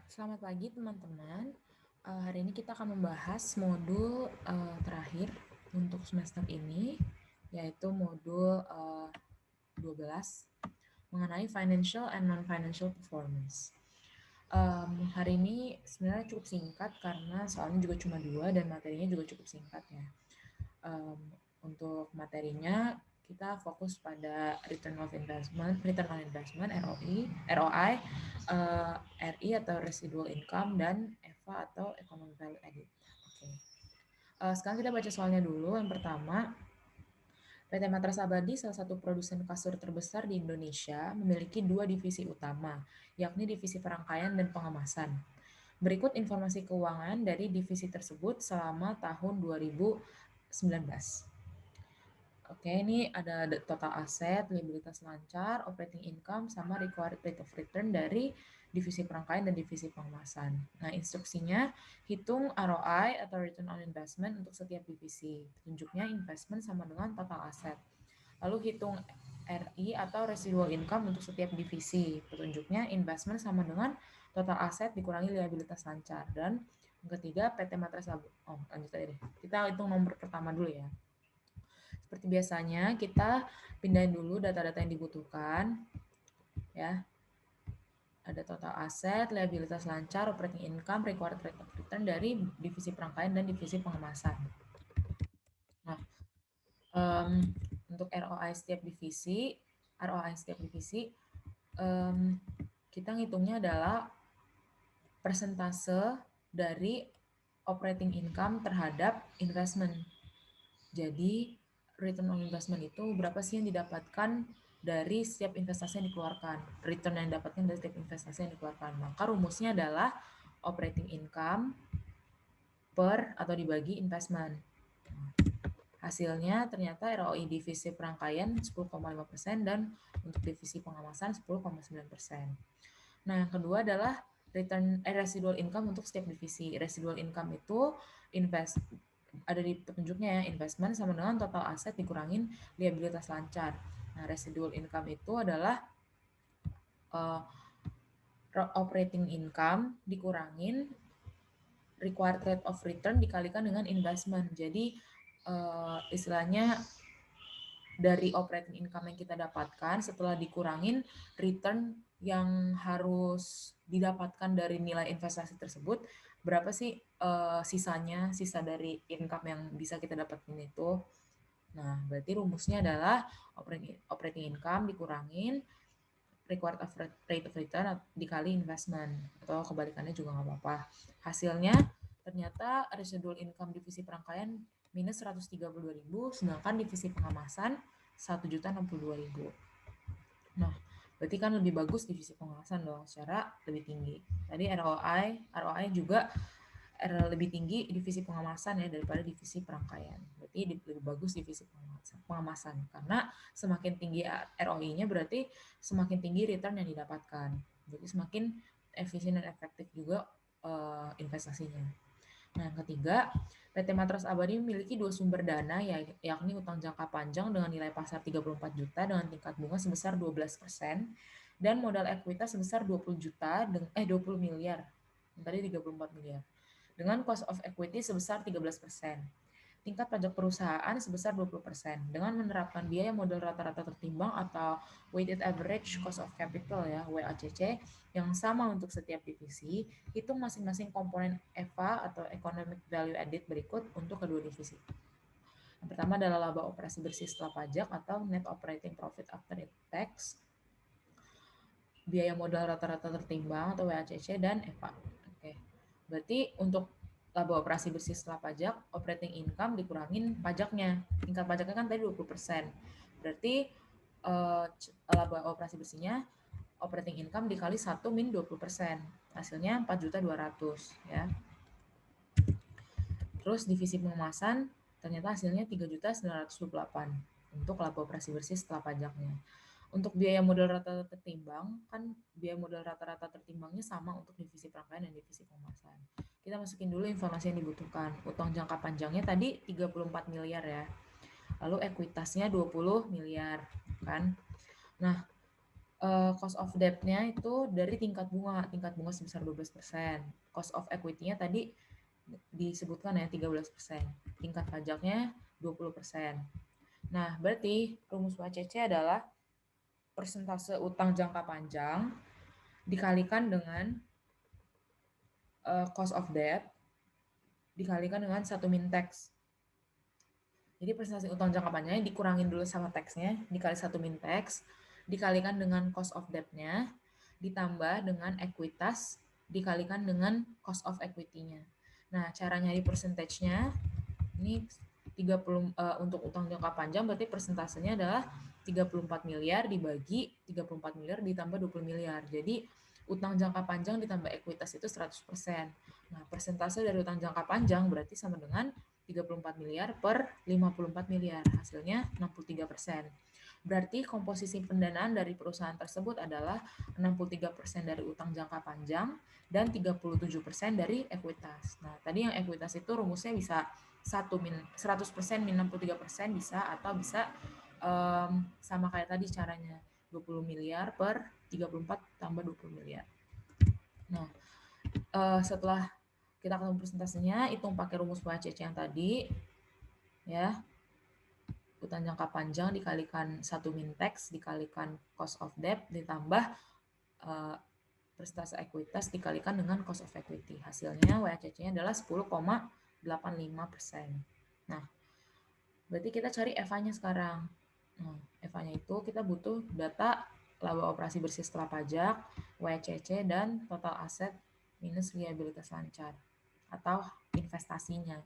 Selamat pagi teman-teman. Hari ini kita akan membahas modul terakhir untuk semester ini, yaitu modul 12 mengenai financial and non-financial performance. Hari ini sebenarnya cukup singkat karena soalnya juga cuma 2 dan materinya juga cukup singkat ya. Untuk materinya kita fokus pada return on investment ROI, RI atau residual income, dan EVA atau economic value added. Oke. Sekarang kita baca soalnya dulu. Yang pertama, PT Matras Abadi, salah satu produsen kasur terbesar di Indonesia, memiliki 2 divisi utama, yakni divisi perangkaian dan pengemasan. Berikut informasi keuangan dari divisi tersebut selama tahun 2019. Oke, ini ada total aset, liabilitas lancar, operating income, sama required rate of return dari divisi perangkaian dan divisi pengemasan. Nah, instruksinya hitung ROI atau return on investment untuk setiap divisi. Petunjuknya investment sama dengan total aset. Lalu hitung RI atau residual income untuk setiap divisi. Petunjuknya investment sama dengan total aset dikurangi liabilitas lancar. Dan yang ketiga PT Matras lanjut aja deh. Kita hitung nomor pertama dulu ya. Seperti biasanya, kita pindahin dulu data-data yang dibutuhkan. Ya, ada total aset, liabilitas lancar, operating income, required rate of return dari divisi perangkaian dan divisi pengemasan. Nah, untuk ROI setiap divisi, kita ngitungnya adalah persentase dari operating income terhadap investment. Jadi, return on investment itu berapa sih yang didapatkan dari setiap investasi yang dikeluarkan, return yang didapatkan dari setiap investasi yang dikeluarkan. Maka rumusnya adalah operating income per atau dibagi investment. Hasilnya ternyata ROI divisi perangkaian 10,5% dan untuk divisi pengemasan 10,9%. Nah, yang kedua adalah residual income untuk setiap divisi. Residual income itu ada di petunjuknya ya, investment sama dengan total aset dikurangin liabilitas lancar. Nah, residual income itu adalah operating income dikurangin required rate of return dikalikan dengan investment. Jadi istilahnya dari operating income yang kita dapatkan setelah dikurangin return yang harus didapatkan dari nilai investasi tersebut, berapa sih sisa dari income yang bisa kita dapatin itu. Nah, berarti rumusnya adalah operating income dikurangin required rate of return dikali investment, atau kebalikannya juga nggak apa-apa. Hasilnya ternyata residual income divisi perangkaian minus 132.000, sedangkan divisi pengemasan 1.062.000. Nah, berarti kan lebih bagus divisi pengemasan dong, secara lebih tinggi. Tadi ROI juga lebih tinggi divisi pengemasan ya daripada divisi perangkaian. Berarti lebih bagus divisi pengemasan karena semakin tinggi ROI-nya berarti semakin tinggi return yang didapatkan. Jadi semakin efisien dan efektif juga investasinya. Nah, yang ketiga, PT Matras Abadi memiliki 2 sumber dana, yakni utang jangka panjang dengan nilai pasar 34 juta dengan tingkat bunga sebesar 12% dan modal ekuitas sebesar 20 miliar. Tadi 34 miliar. Dengan cost of equity sebesar 13%. Tingkat pajak perusahaan sebesar 20%. Dengan menerapkan biaya modal rata-rata tertimbang atau weighted average cost of capital ya, WACC, yang sama untuk setiap divisi, hitung masing-masing komponen EVA atau economic value added berikut untuk kedua divisi. Yang pertama adalah laba operasi bersih setelah pajak atau net operating profit after tax, biaya modal rata-rata tertimbang atau WACC, dan EVA. Oke. Berarti untuk laba operasi bersih setelah pajak, operating income dikurangin pajaknya. Tingkat pajaknya kan tadi 20%. Berarti laba operasi bersihnya operating income dikali 1 min 20%. Hasilnya 4.200.000 ya. Terus divisi pengemasan ternyata hasilnya 3.928 untuk laba operasi bersih setelah pajaknya. Untuk biaya modal rata-rata tertimbang, kan biaya modal rata-rata tertimbangnya sama untuk divisi perangkaian dan divisi pengemasan. Kita masukin dulu informasi yang dibutuhkan. Utang jangka panjangnya tadi 34 miliar ya. Lalu ekuitasnya 20 miliar kan. Nah, Cost of debt-nya itu dari tingkat bunga sebesar 12%. Cost of equity-nya tadi disebutkan ya 13%. Tingkat pajaknya 20%. Nah, berarti rumus WACC adalah persentase utang jangka panjang dikalikan dengan cost of debt dikalikan dengan 1 min tax. Jadi persentase utang jangka panjangnya dikurangin dulu sama taxnya, dikali 1 min tax, dikalikan dengan cost of debt-nya, ditambah dengan ekuitas, dikalikan dengan cost of equity-nya. Nah, cara nyari percentage-nya, ini 30 untuk utang jangka panjang berarti persentasenya adalah 34 miliar dibagi 34 miliar ditambah 20 miliar. Jadi utang jangka panjang ditambah ekuitas itu 100%. Nah, persentase dari utang jangka panjang berarti sama dengan 34 miliar per 54 miliar. Hasilnya 63%. Berarti komposisi pendanaan dari perusahaan tersebut adalah 63% dari utang jangka panjang dan 37% dari ekuitas. Nah, tadi yang ekuitas itu rumusnya bisa 100% min 63% bisa, atau bisa sama kayak tadi caranya 20 miliar per 34 tambah 20 miliar. Nah, setelah kita ketemu presentasinya, hitung pakai rumus WACC yang tadi, ya. Utang jangka panjang dikalikan 1 min tax dikalikan cost of debt ditambah persentase ekuitas dikalikan dengan cost of equity. Hasilnya WACC-nya adalah 10,85%. Nah, berarti kita cari EVA-nya sekarang. Nah, EVA-nya itu kita butuh data laba operasi bersih setelah pajak, WACC, dan total aset minus liabilitas lancar atau investasinya.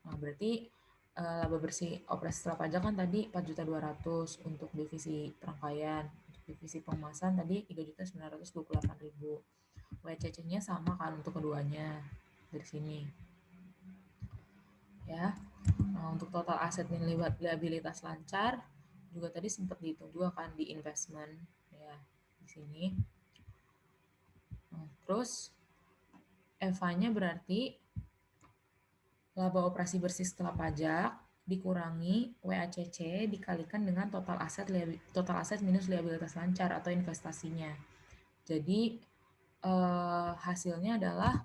Nah, berarti laba bersih operasi setelah pajak kan tadi 4.200.000 untuk divisi perangkaian, untuk divisi pengemasan tadi 3.928.000. WACC-nya sama kan untuk keduanya dari sini. Ya. Nah, untuk total aset dan liabilitas lancar juga tadi sempat dihitung juga kan di investment ya di sini. Nah, terus EVA-nya berarti laba operasi bersih setelah pajak dikurangi WACC dikalikan dengan total aset minus liabilitas lancar atau investasinya. Jadi hasilnya adalah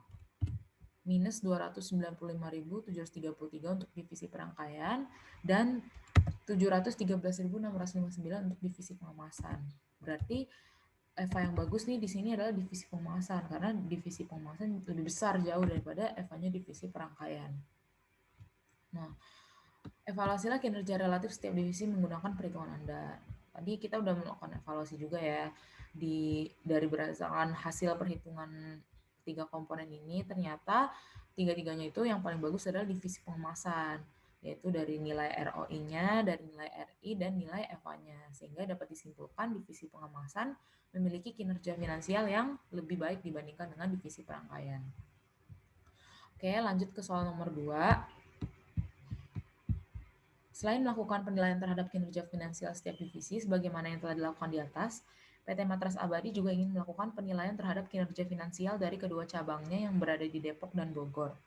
minus 295.733 untuk divisi perangkaian dan 713.659 untuk divisi pengemasan. Berarti EVA yang bagus nih di sini adalah divisi pengemasan karena divisi pengemasan lebih besar jauh daripada EVA-nya divisi perangkaian. Nah, evaluasilah kinerja relatif setiap divisi menggunakan perhitungan Anda. Tadi kita udah melakukan evaluasi juga ya dari berdasarkan hasil perhitungan 3 komponen ini, ternyata tiga-tiganya itu yang paling bagus adalah divisi pengemasan, yaitu dari nilai ROI-nya, dari nilai RI, dan nilai EVA-nya. Sehingga dapat disimpulkan divisi pengemasan memiliki kinerja finansial yang lebih baik dibandingkan dengan divisi perangkaian. Oke, lanjut ke soal nomor 2. Selain melakukan penilaian terhadap kinerja finansial setiap divisi sebagaimana yang telah dilakukan di atas, PT Matras Abadi juga ingin melakukan penilaian terhadap kinerja finansial dari kedua cabangnya yang berada di Depok dan Bogor.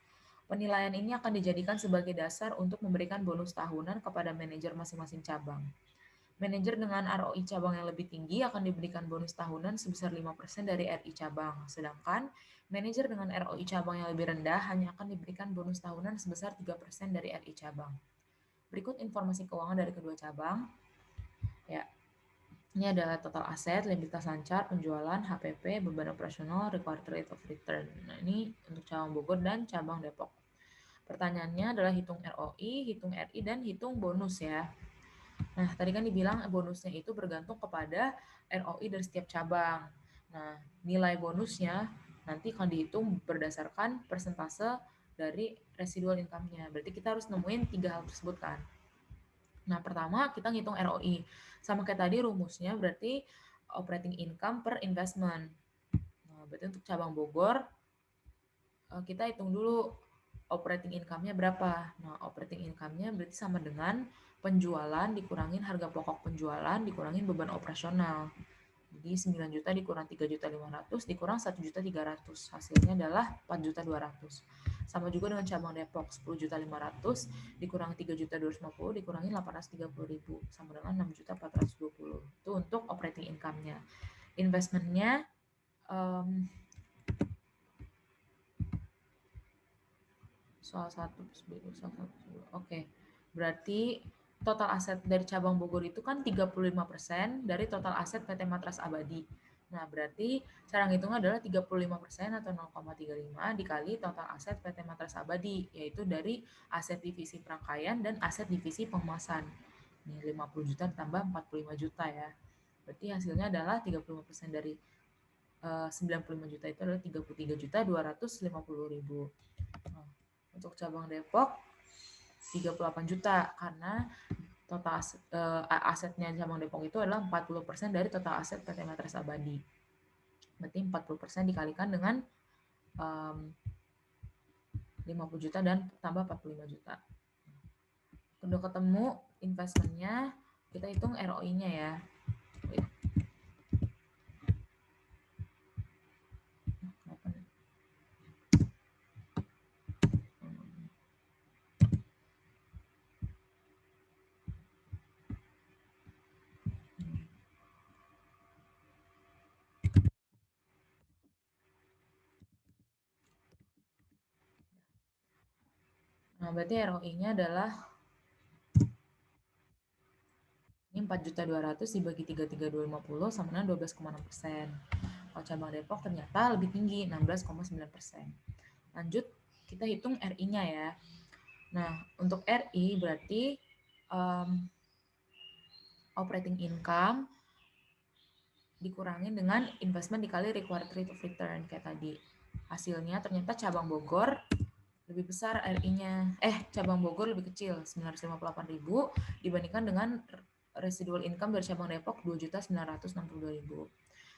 Penilaian ini akan dijadikan sebagai dasar untuk memberikan bonus tahunan kepada manajer masing-masing cabang. Manajer dengan ROI cabang yang lebih tinggi akan diberikan bonus tahunan sebesar 5% dari RI cabang, sedangkan manajer dengan ROI cabang yang lebih rendah hanya akan diberikan bonus tahunan sebesar 3% dari RI cabang. Berikut informasi keuangan dari kedua cabang. Ya, ini adalah total aset, liabilitas lancar, penjualan, HPP, beban operasional, required rate of return. Nah, ini untuk cabang Bogor dan cabang Depok. Pertanyaannya adalah hitung ROI, hitung RI, dan hitung bonus ya. Nah, tadi kan dibilang bonusnya itu bergantung kepada ROI dari setiap cabang. Nah, nilai bonusnya nanti akan dihitung berdasarkan persentase dari residual income-nya. Berarti kita harus nemuin 3 hal tersebut kan. Nah, pertama kita ngitung ROI. Sama kayak tadi rumusnya berarti operating income per investment. Nah, berarti untuk cabang Bogor kita hitung dulu operating income-nya berapa. Nah, operating income-nya berarti sama dengan penjualan dikurangin harga pokok penjualan dikurangin beban operasional. Jadi 9 juta dikurang 3.500.000 dikurang 1.300.000. Hasilnya adalah 4.200.000. Sama juga dengan cabang Depok 10.500.000 dikurangi 3.250.000 dikurangi 830.000 sama dengan 6.420.000. Itu untuk operating income-nya. investmentnya soal satu oke. Berarti total aset dari cabang Bogor itu kan 35% dari total aset PT Matras Abadi. Nah, berarti cara ngitungnya adalah 35% atau 0,35 dikali total aset PT Matras Abadi, yaitu dari aset divisi perangkaian dan aset divisi pengemasan. Nih, 50 juta ditambah 45 juta ya. Berarti hasilnya adalah 35% dari 95 juta itu adalah 33 juta 250 ribu. Nah, untuk cabang Depok 38 juta karena total asetnya cabang Depok itu adalah 40% dari total aset PT Matras Abadi. Berarti 40% dikalikan dengan 50 juta dan tambah 45 juta. Udah ketemu investmentnya, kita hitung ROI-nya ya. Nah, berarti ROI-nya adalah ini 4.200.000 dibagi 33.250 sama dengan 12,6%. Kalau cabang Depok ternyata lebih tinggi, 16,9%. Lanjut, kita hitung RI-nya ya. Nah, untuk RI berarti operating income dikurangin dengan investment dikali required rate of return kayak tadi. Hasilnya ternyata cabang Bogor lebih besar RI-nya. Cabang Bogor lebih kecil, 958.000 dibandingkan dengan residual income dari cabang Depok 2.962.000.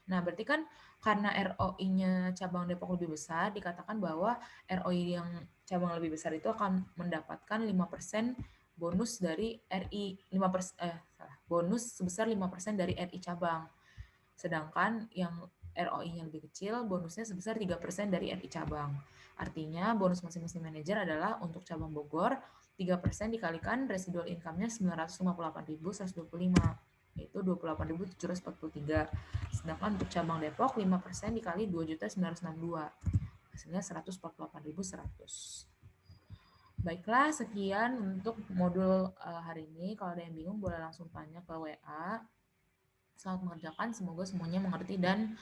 Nah, berarti kan karena ROI-nya cabang Depok lebih besar, dikatakan bahwa ROI yang cabang lebih besar itu akan mendapatkan 5% bonus dari RI, bonus sebesar 5% dari RI cabang. Sedangkan yang ROI-nya lebih kecil, bonusnya sebesar 3% dari RI cabang. Artinya, bonus masing-masing manajer adalah untuk cabang Bogor, 3% dikalikan residual income-nya 958.125, yaitu 28.743. Sedangkan untuk cabang Depok, 5% dikali 2.962, hasilnya 148.100. Baiklah, sekian untuk modul hari ini. Kalau ada yang bingung, boleh langsung tanya ke WA. Selamat mengerjakan, semoga semuanya mengerti dan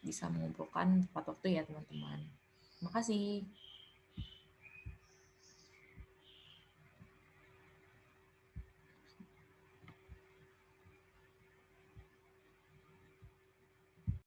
bisa mengumpulkan tepat waktu ya teman-teman. Terima kasih.